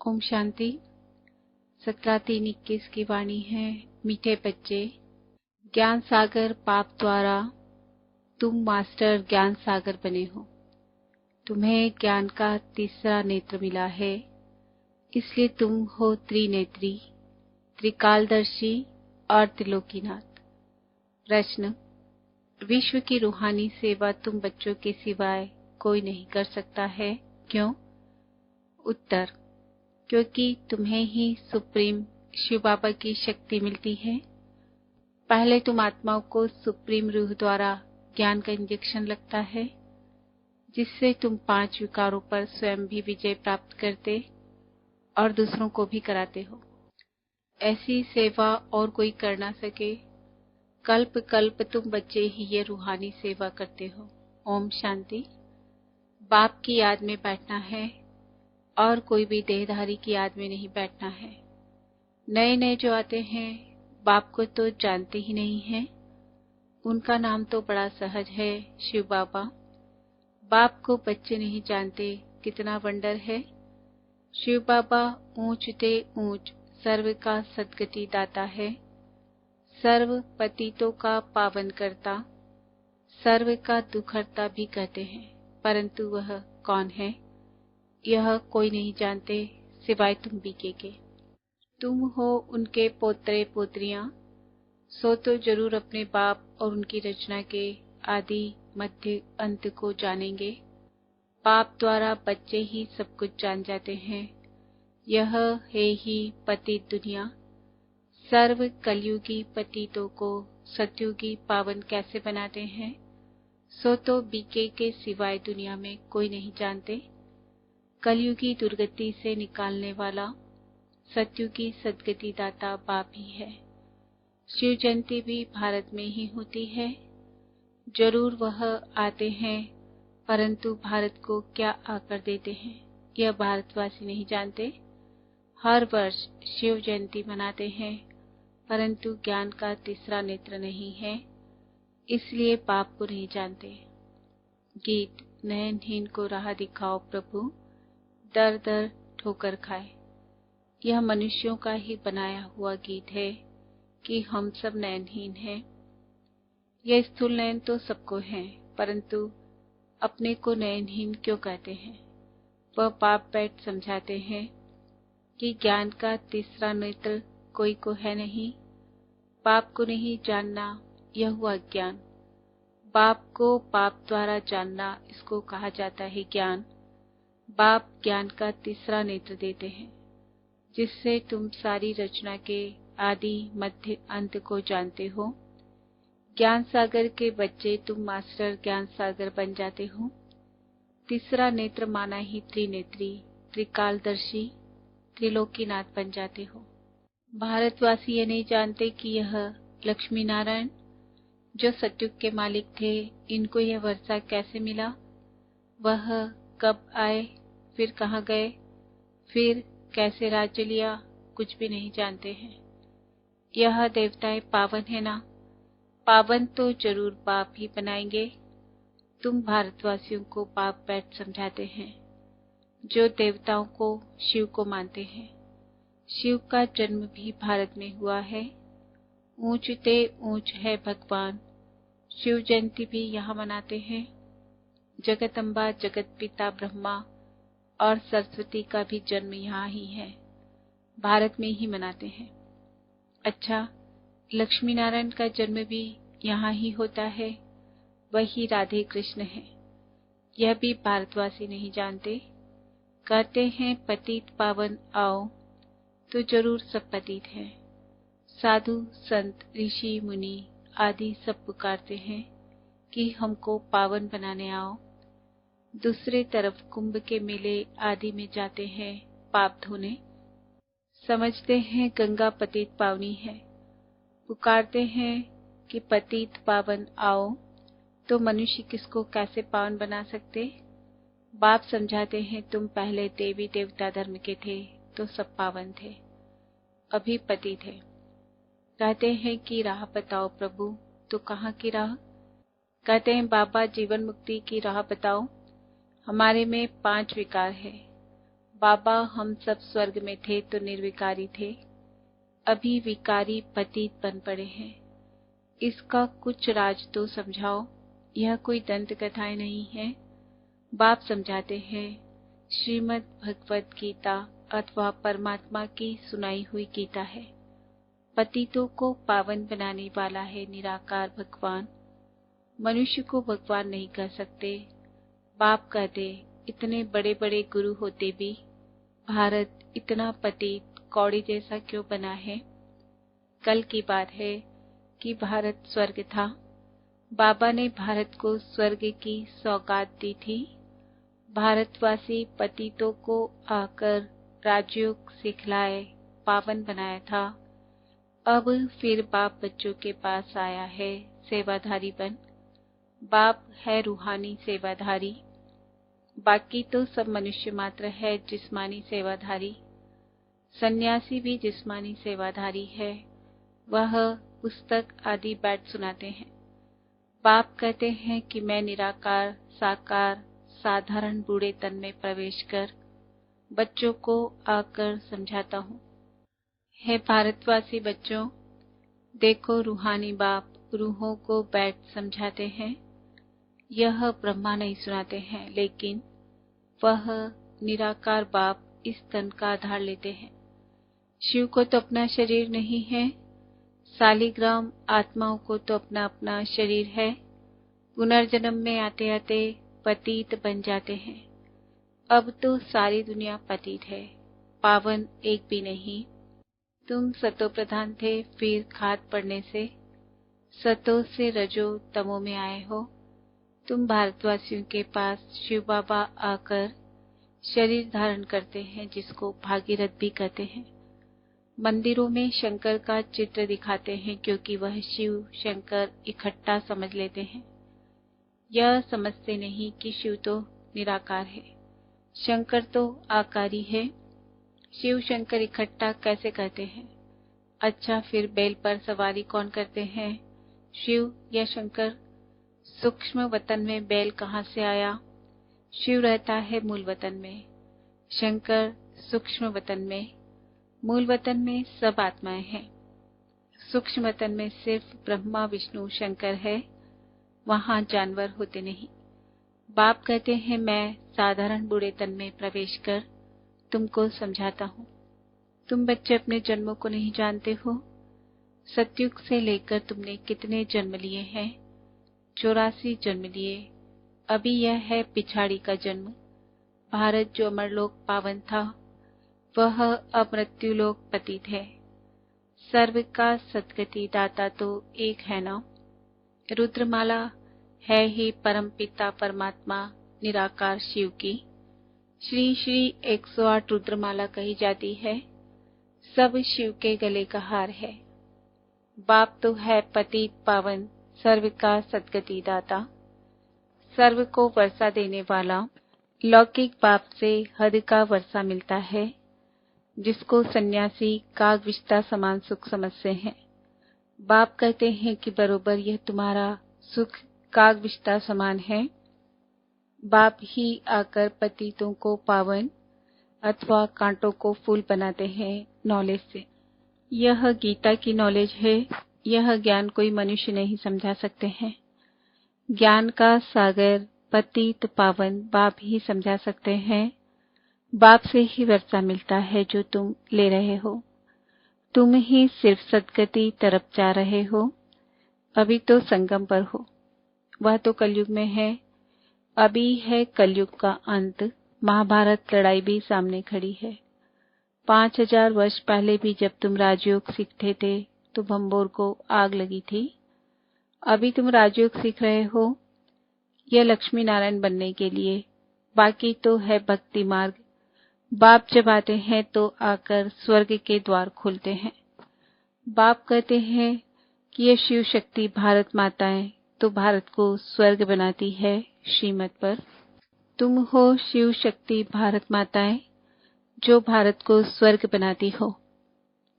ओम शांति। 17-3-21 की वाणी है। मीठे बच्चे, ज्ञान सागर पाप द्वारा तुम मास्टर ज्ञान सागर बने हो। तुम्हें ज्ञान का तीसरा नेत्र मिला है, इसलिए तुम हो त्रिनेत्री, त्रिकालदर्शी और त्रिलोकीनाथ। प्रश्न: विश्व की रूहानी सेवा तुम बच्चों के सिवाय कोई नहीं कर सकता है, क्यों? उत्तर: क्योंकि तुम्हें ही सुप्रीम शिव बाबा की शक्ति मिलती है। पहले तुम आत्माओं को सुप्रीम रूह द्वारा ज्ञान का इंजेक्शन लगता है, जिससे तुम 5 विकारों पर स्वयं भी विजय प्राप्त करते और दूसरों को भी कराते हो। ऐसी सेवा और कोई कर ना सके। कल्प कल्प तुम बच्चे ही ये रूहानी सेवा करते हो। ओम शांति। बाप की याद में बैठना है और कोई भी देहधारी की याद में नहीं बैठना है। नए नए जो आते हैं बाप को तो जानते ही नहीं हैं। उनका नाम तो बड़ा सहज है, शिव बाबा। बाप को बच्चे नहीं जानते, कितना वंडर है। शिव बाबा ऊंच ते ऊंच सर्व का सद्गति दाता है, सर्व पतितों का पावन करता, सर्व का दुखहर्ता भी कहते हैं। परंतु वह कौन है, यह कोई नहीं जानते सिवाय तुम बीके के। तुम हो उनके पोतरे पोत्रियां, सो तो जरूर अपने बाप और उनकी रचना के आदि मध्य अंत को जानेंगे। बाप द्वारा बच्चे ही सब कुछ जान जाते हैं। यह है ही पतित दुनिया। सर्व कलयुगी पतितों को सतयुगी पावन कैसे बनाते हैं, सो तो बीके के सिवाय दुनिया में कोई नहीं जानते। कलयुगी दुर्गति से निकालने वाला सतयुगी सद्गति दाता बाप ही है। शिव जयंती भी भारत में ही होती है। जरूर वह आते हैं, परंतु भारत को क्या आकर देते हैं, यह भारतवासी नहीं जानते। हर वर्ष शिव जयंती मनाते हैं, परंतु ज्ञान का तीसरा नेत्र नहीं है, इसलिए बाप को नहीं जानते। गीत: नयनहीन को राह दिखाओ प्रभु, दर दर ठोकर खाए। यह मनुष्यों का ही बनाया हुआ गीत है कि हम सब नयनहीन हैं। यह स्थूल नयन तो सबको है, परंतु अपने को नयनहीन क्यों कहते हैं? वह बाप बैठ समझाते हैं कि ज्ञान का तीसरा नेत्र कोई को है नहीं। बाप को नहीं जानना, यह हुआ ज्ञान। बाप को बाप द्वारा जानना, इसको कहा जाता है ज्ञान। बाप ज्ञान का तीसरा नेत्र देते हैं, जिससे तुम सारी रचना के आदि मध्य अंत को जानते हो। ज्ञान सागर के बच्चे तुम मास्टर ज्ञान सागर बन जाते हो। तीसरा नेत्र माना ही त्रिनेत्री, त्रिकालदर्शी, त्रिलोकीनाथ बन जाते हो। भारतवासी ये नहीं जानते कि यह लक्ष्मी नारायण जो सतयुग के मालिक थे, इनको यह वर्षा कैसे मिला, वह कब आए, फिर कहाँ गए, फिर कैसे राज्य लिया, कुछ भी नहीं जानते हैं। यह देवताएं पावन है ना, पावन तो जरूर बाप ही बनाएंगे। तुम भारतवासियों को बाप बैठ समझाते हैं, जो देवताओं को शिव को मानते हैं। शिव का जन्म भी भारत में हुआ है। ऊंच ते ऊंच है भगवान। शिव जयंती भी यहाँ मनाते हैं। जगत अम्बा, जगत पिता ब्रह्मा और सरस्वती का भी जन्म यहाँ ही है, भारत में ही मनाते हैं। अच्छा, लक्ष्मी नारायण का जन्म भी यहाँ ही होता है, वही राधे कृष्ण है। यह भी भारतवासी नहीं जानते। कहते हैं पतित पावन आओ, तो जरूर सब पतित हैं। साधु संत ऋषि मुनि आदि सब पुकारते हैं कि हमको पावन बनाने आओ। दूसरे तरफ कुंभ के मेले आदि में जाते हैं पाप धोने। समझते हैं गंगा पतित पावनी है। पुकारते हैं कि पतित पावन आओ, तो मनुष्य किसको कैसे पावन बना सकते? बाप समझाते हैं तुम पहले देवी देवता धर्म के थे तो सब पावन थे, अभी पतित थे। कहते हैं कि राह बताओ प्रभु, तो कहाँ की राह? कहते हैं बाबा जीवन मुक्ति की राह बताओ। हमारे में 5 विकार है। बाबा हम सब स्वर्ग में थे तो निर्विकारी थे, अभी विकारी पतित बन पड़े हैं। इसका कुछ राज तो समझाओ। यह कोई दंत कथाएं नहीं है। बाप समझाते हैं, श्रीमद् भगवत गीता अथवा परमात्मा की सुनाई हुई गीता है। पतितों को पावन बनाने वाला है निराकार भगवान। मनुष्य को भगवान नहीं कह सकते। बाप कहते, इतने बड़े बड़े गुरु होते भी भारत इतना पतित कौड़ी जैसा क्यों बना है? कल की बात है कि भारत स्वर्ग था। बाबा ने भारत को स्वर्ग की सौगात दी थी। भारतवासी पतितों को आकर राजयोग सिखलाए, पावन बनाया था। अब फिर बाप बच्चों के पास आया है सेवाधारी बन। बाप है रूहानी सेवाधारी, बाकी तो सब मनुष्य मात्र है जिस्मानी सेवाधारी। सन्यासी भी जिस्मानी सेवाधारी है। वह पुस्तक आदि बैठ सुनाते हैं। बाप कहते हैं कि मैं निराकार साकार साधारण बूढ़े तन में प्रवेश कर बच्चों को आकर समझाता हूँ। हे भारतवासी बच्चों, देखो रूहानी बाप रूहों को बैठ समझाते हैं। यह ब्रह्मा नहीं सुनाते हैं, लेकिन वह निराकार बाप इस तन का आधार लेते हैं। शिव को तो अपना शरीर नहीं है। सालिग्राम आत्माओं को तो अपना अपना शरीर है। पुनर्जन्म में आते आते पतित बन जाते हैं। अब तो सारी दुनिया पतित है, पावन एक भी नहीं। तुम सतो प्रधान थे, फिर खाद पड़ने से सतो से रजो तमो में आए हो। तुम भारतवासियों के पास शिव बाबा आकर शरीर धारण करते हैं, जिसको भागीरथ भी कहते हैं। मंदिरों में शंकर का चित्र दिखाते हैं, क्योंकि वह शिव शंकर इकट्ठा समझ लेते हैं। यह समझते नहीं कि शिव तो निराकार है, शंकर तो आकारी है। शिव शंकर इकट्ठा कैसे कहते हैं? अच्छा, फिर बैल पर सवारी कौन करते हैं, शिव या शंकर? सूक्ष्म वतन में बैल कहाँ से आया? शिव रहता है मूल वतन में, शंकर सूक्ष्म वतन में। मूल वतन में सब आत्माएं हैं। सूक्ष्म वतन में सिर्फ ब्रह्मा विष्णु शंकर है, वहां जानवर होते नहीं। बाप कहते हैं, मैं साधारण बूढ़े तन में प्रवेश कर तुमको समझाता हूँ। तुम बच्चे अपने जन्मों को नहीं जानते हो। सतयुग से लेकर तुमने कितने जन्म लिए हैं? 84 जन्म लिए। अभी यह है पिछाड़ी का जन्म। भारत जो अमरलोक पावन था, वह अमृत्युलोक पतित है। सर्व का सद्गति दाता तो एक है ना। रुद्रमाला है ही परम पिता परमात्मा निराकार शिव की। श्री श्री 108 रुद्रमाला कही जाती है। सब शिव के गले का हार है। बाप तो है पतित पावन सर्व का सद्गति दाता, सर्व को वर्षा देने वाला। लौकिक बाप से हद का वर्षा मिलता है, जिसको सन्यासी कागविष्टा समान सुख समझते हैं। बाप कहते हैं कि बरोबर यह तुम्हारा सुख कागविष्टा समान है। बाप ही आकर पतितों को पावन अथवा कांटों को फूल बनाते हैं नॉलेज से। यह गीता की नॉलेज है। यह ज्ञान कोई मनुष्य नहीं समझा सकते हैं। ज्ञान का सागर पतित पावन बाप ही समझा सकते हैं। बाप से ही वर्षा मिलता है जो तुम ले रहे हो। तुम ही सिर्फ सद्गति तरफ जा रहे हो। अभी तो संगम पर हो, वह तो कलयुग में है। अभी है कलयुग का अंत। महाभारत लड़ाई भी सामने खड़ी है। 5000 वर्ष पहले भी जब तुम राजयोग सीखते थे तो भंबोर को आग लगी थी। अभी तुम राजयोग सीख रहे हो, यह लक्ष्मी नारायण बनने के लिए। बाकी तो है भक्ति मार्ग। बाप जब आते हैं तो आकर स्वर्ग के द्वार खोलते हैं। बाप कहते हैं कि यह शिव शक्ति भारत माताएं तो भारत को स्वर्ग बनाती है श्रीमत पर। तुम हो शिव शक्ति भारत माताएं जो भारत को स्वर्ग बनाती हो।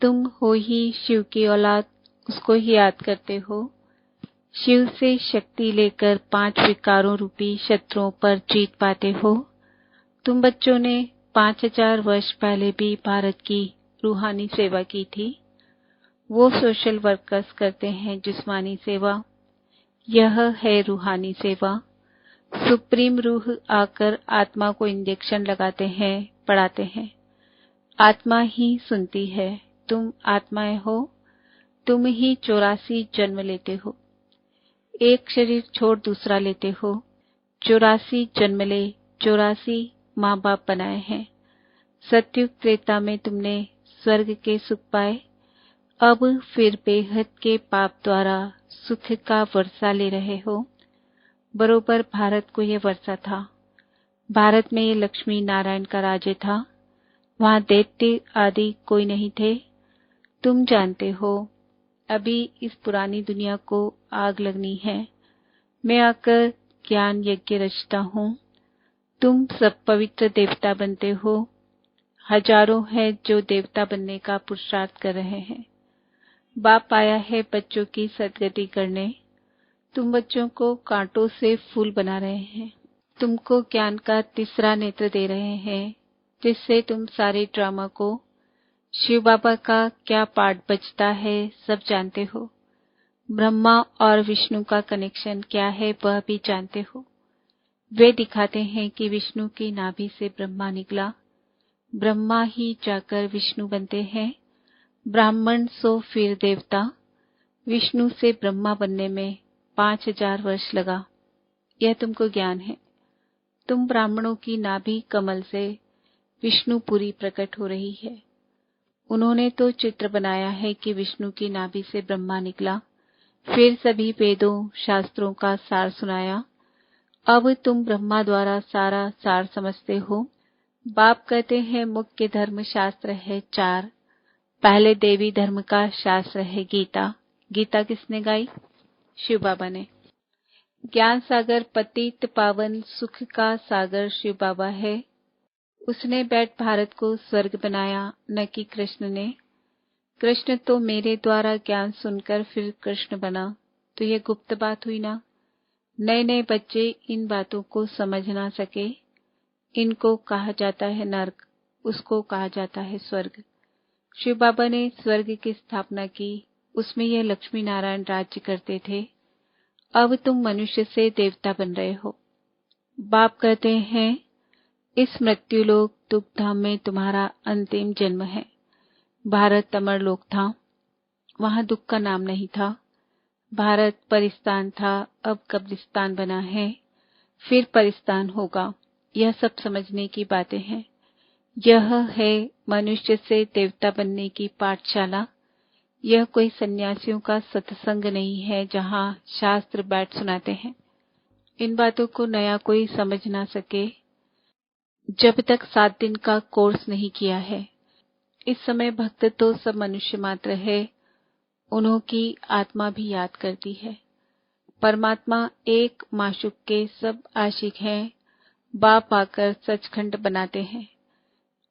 तुम हो ही शिव की औलाद, उसको ही याद करते हो। शिव से शक्ति लेकर 5 विकारों रूपी शत्रुओं पर जीत पाते हो। तुम बच्चों ने 5000 वर्ष पहले भी भारत की रूहानी सेवा की थी। वो सोशल वर्कर्स करते हैं जिस्मानी सेवा, यह है रूहानी सेवा। सुप्रीम रूह आकर आत्मा को इंजेक्शन लगाते हैं, पढ़ाते हैं। आत्मा ही सुनती है। तुम आत्माएं हो, तुम ही 84 जन्म लेते हो। एक शरीर छोड़ दूसरा लेते हो। 84 जन्म ले, 84 माँ बाप बनाए हैं। सत्युग त्रेता में तुमने स्वर्ग के सुख पाए, अब फिर बेहद के पाप द्वारा सुख का वर्षा ले रहे हो। बरोबर भारत को यह वर्षा था। भारत में ये लक्ष्मी नारायण का राज्य था। वहां दैत्य आदि कोई नहीं थे। तुम जानते हो अभी इस पुरानी दुनिया को आग लगनी है। मैं आकर ज्ञान यज्ञ रचता हूँ। तुम सब पवित्र देवता बनते हो। हजारों हैं जो देवता बनने का पुरुषार्थ कर रहे हैं। बाप आया है बच्चों की सदगति करने। तुम बच्चों को कांटों से फूल बना रहे हैं। तुमको ज्ञान का तीसरा नेत्र दे रहे हैं, जिससे तुम सारे ड्रामा को, शिव बाबा का क्या पार्ट बचता है, सब जानते हो। ब्रह्मा और विष्णु का कनेक्शन क्या है वह भी जानते हो। वे दिखाते हैं कि विष्णु की नाभि से ब्रह्मा निकला। ब्रह्मा ही जाकर विष्णु बनते हैं। ब्राह्मण सो फिर देवता। विष्णु से ब्रह्मा बनने में 5000 वर्ष लगा। यह तुमको ज्ञान है। तुम ब्राह्मणों की नाभि कमल से विष्णुपुरी प्रकट हो रही है। उन्होंने तो चित्र बनाया है कि विष्णु की नाभि से ब्रह्मा निकला, फिर सभी वेदों शास्त्रों का सार सुनाया। अब तुम ब्रह्मा द्वारा सारा सार समझते हो। बाप कहते हैं मुख्य धर्म शास्त्र है 4। पहले देवी धर्म का शास्त्र है गीता। गीता किसने गाई? शिव बाबा ने। ज्ञान सागर पतित पावन सुख का सागर शिव बाबा है। उसने बैठ भारत को स्वर्ग बनाया, न कि कृष्ण ने। कृष्ण तो मेरे द्वारा ज्ञान सुनकर फिर कृष्ण बना, तो ये गुप्त बात हुई ना। नए नए बच्चे इन बातों को समझ ना सके। इनको कहा जाता है नर्क, उसको कहा जाता है स्वर्ग। शिव बाबा ने स्वर्ग की स्थापना की, उसमें यह लक्ष्मी नारायण राज्य करते थे। अब तुम मनुष्य से देवता बन रहे हो। बाप कहते हैं इस मृत्युलोक दुख धाम में तुम्हारा अंतिम जन्म है। भारत अमर लोक था, वहां दुख का नाम नहीं था। भारत परिस्तान था, अब कब्रिस्तान बना है, फिर परिस्तान होगा। यह सब समझने की बातें हैं। यह है मनुष्य से देवता बनने की पाठशाला। यह कोई सन्यासियों का सत्संग नहीं है जहां शास्त्र बैठ सुनाते हैं। इन बातों को नया कोई समझ ना सके जब तक 7 दिन का कोर्स नहीं किया है। इस समय भक्त तो सब मनुष्य मात्र है, उन्हों की आत्मा भी याद करती है। परमात्मा एक माशूक के सब आशिक हैं। बाप आकर सचखंड बनाते हैं।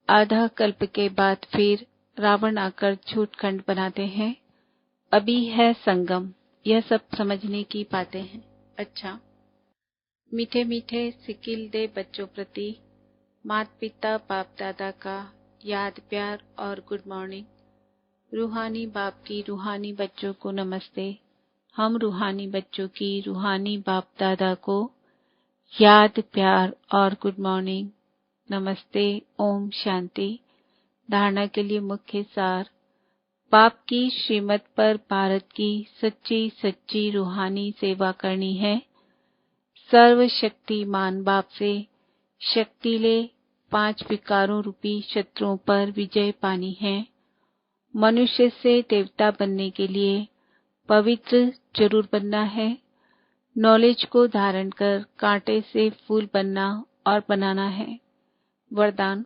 आधा कल्प के बाद फिर रावण आकर झूठखंड बनाते हैं। अभी है संगम। यह सब समझने की बातें हैं। अच्छा, मीठे मीठे सिकिल दे बच्चों प्रति माता पिता बाप दादा का याद प्यार और गुड मॉर्निंग। रूहानी बाप की रूहानी बच्चों को नमस्ते। हम रूहानी बच्चों की रूहानी बाप दादा को याद प्यार और गुड मॉर्निंग, नमस्ते, ओम शांति। धारणा के लिए मुख्य सार। बाप की श्रीमत पर भारत की सच्ची सच्ची रूहानी सेवा करनी है। सर्वशक्तिमान बाप से शक्ति ले 5 विकारों रूपी शत्रुओं पर विजय पानी है। मनुष्य से देवता बनने के लिए पवित्र जरूर बनना है। नॉलेज को धारण कर कांटे से फूल बनना और बनाना है। वरदान।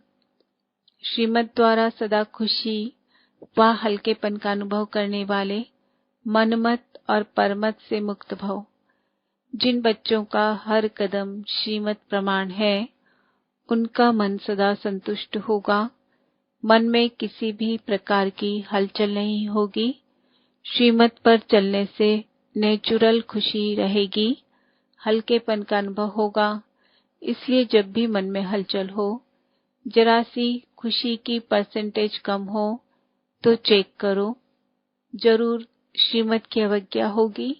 श्रीमत द्वारा सदा खुशी व हल्केपन का अनुभव करने वाले मनमत और परमत से मुक्त भव। जिन बच्चों का हर कदम श्रीमत प्रमाण है, उनका मन सदा संतुष्ट होगा। मन में किसी भी प्रकार की हलचल नहीं होगी। श्रीमत पर चलने से नेचुरल खुशी रहेगी, हल्केपन का अनुभव होगा। इसलिए जब भी मन में हलचल हो, जरा सी खुशी की परसेंटेज कम हो तो चेक करो, जरूर श्रीमत की अवज्ञा होगी।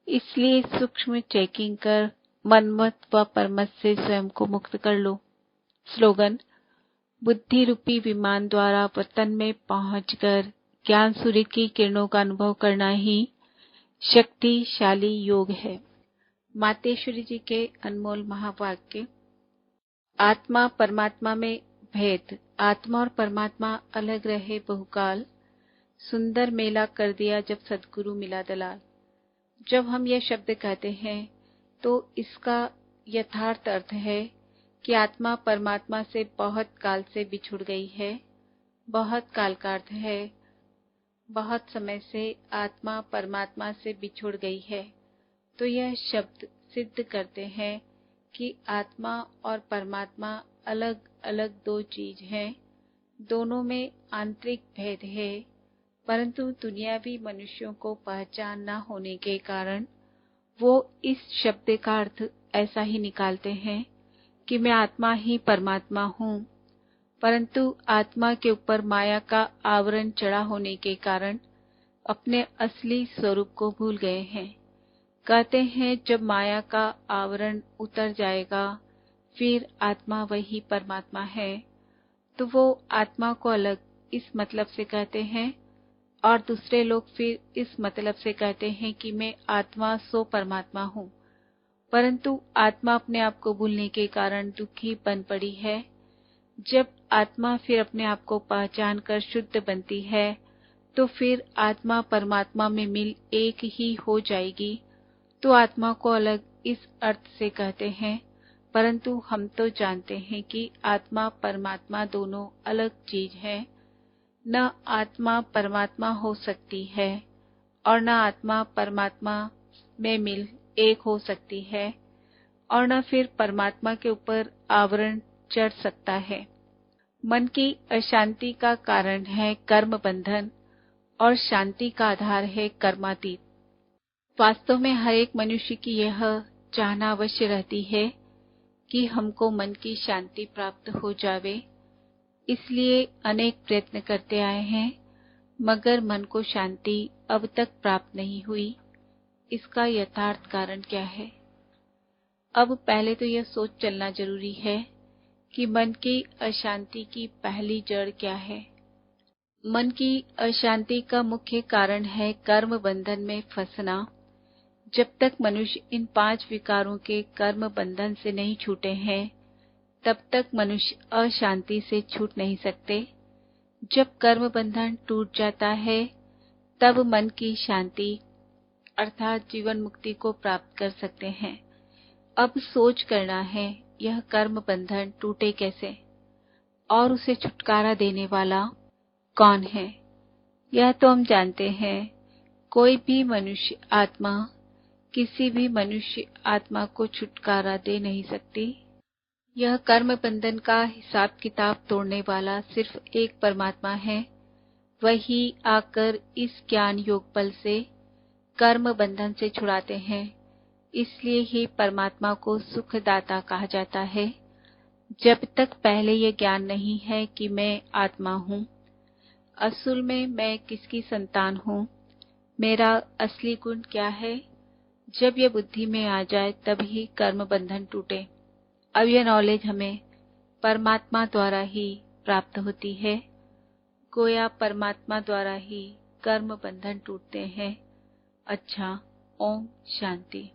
इसलिए सूक्ष्म चेकिंग कर मनमत व परमत से स्वयं को मुक्त कर लो। स्लोगन: बुद्धि रूपी विमान द्वारा वतन में पहुंचकर ज्ञान सूर्य की किरणों का अनुभव करना ही शक्तिशाली योग है। मातेश्वरी जी के अनमोल महावाक्य। आत्मा परमात्मा में भेद, आत्मा और परमात्मा अलग रहे बहुकाल, सुंदर मेला कर दिया जब सदगुरु मिला दलाल। जब हम यह शब्द कहते हैं तो इसका यथार्थ अर्थ है कि आत्मा परमात्मा से बहुत काल से बिछुड़ गई है। बहुत काल का अर्थ है बहुत समय से आत्मा परमात्मा से बिछुड़ गई है। तो यह शब्द सिद्ध करते हैं कि आत्मा और परमात्मा अलग अलग दो चीज हैं। दोनों में आंतरिक भेद है, परंतु दुनियावी मनुष्यों को पहचान न होने के कारण वो इस शब्द का अर्थ ऐसा ही निकालते हैं कि मैं आत्मा ही परमात्मा हूँ, परंतु आत्मा के ऊपर माया का आवरण चढ़ा होने के कारण अपने असली स्वरूप को भूल गए हैं। कहते हैं जब माया का आवरण उतर जाएगा फिर आत्मा वही परमात्मा है। तो वो आत्मा को अलग इस मतलब से कहते हैं और दूसरे लोग फिर इस मतलब से कहते हैं कि मैं आत्मा सो परमात्मा हूँ, परंतु आत्मा अपने आप को भूलने के कारण दुखी बन पड़ी है। जब आत्मा फिर अपने आप को पहचान कर शुद्ध बनती है तो फिर आत्मा परमात्मा में मिल एक ही हो जाएगी। तो आत्मा को अलग इस अर्थ से कहते हैं, परंतु हम तो जानते हैं कि आत्मा परमात्मा दोनों अलग चीज है। न आत्मा परमात्मा हो सकती है और न आत्मा परमात्मा में मिल एक हो सकती है और न फिर परमात्मा के ऊपर आवरण चढ़ सकता है। मन की अशांति का कारण है कर्म बंधन और शांति का आधार है कर्मातीत। वास्तव में हर एक मनुष्य की यह चाहना अवश्य रहती है कि हमको मन की शांति प्राप्त हो जावे, इसलिए अनेक प्रयत्न करते आए हैं, मगर मन को शांति अब तक प्राप्त नहीं हुई। इसका यथार्थ कारण क्या है? अब पहले तो यह सोच चलना जरूरी है कि मन की अशांति की पहली जड़ क्या है। मन की अशांति का मुख्य कारण है कर्म बंधन में फंसना। जब तक मनुष्य इन 5 विकारों के कर्म बंधन से नहीं छूटे हैं, तब तक मनुष्य अशांति से छूट नहीं सकते। जब कर्म बंधन टूट जाता है, तब मन की शांति अर्थात जीवन मुक्ति को प्राप्त कर सकते हैं। अब सोच करना है यह कर्म बंधन टूटे कैसे और उसे छुटकारा देने वाला कौन है। यह तो हम जानते हैं, कोई भी मनुष्य आत्मा किसी भी मनुष्य आत्मा को छुटकारा दे नहीं सकती। यह कर्म बंधन का हिसाब किताब तोड़ने वाला सिर्फ एक परमात्मा है। वही आकर इस ज्ञान योग बल से कर्म बंधन से छुड़ाते हैं। इसलिए ही परमात्मा को सुखदाता कहा जाता है। जब तक पहले ये ज्ञान नहीं है कि मैं आत्मा हूँ, असल में मैं किसकी संतान हूँ, मेरा असली गुण क्या है, जब यह बुद्धि में आ जाए तब ही कर्म बंधन टूटे। अब यह नॉलेज हमें परमात्मा द्वारा ही प्राप्त होती है। गोया परमात्मा द्वारा ही कर्म बंधन टूटते हैं। अच्छा, ओम शांति।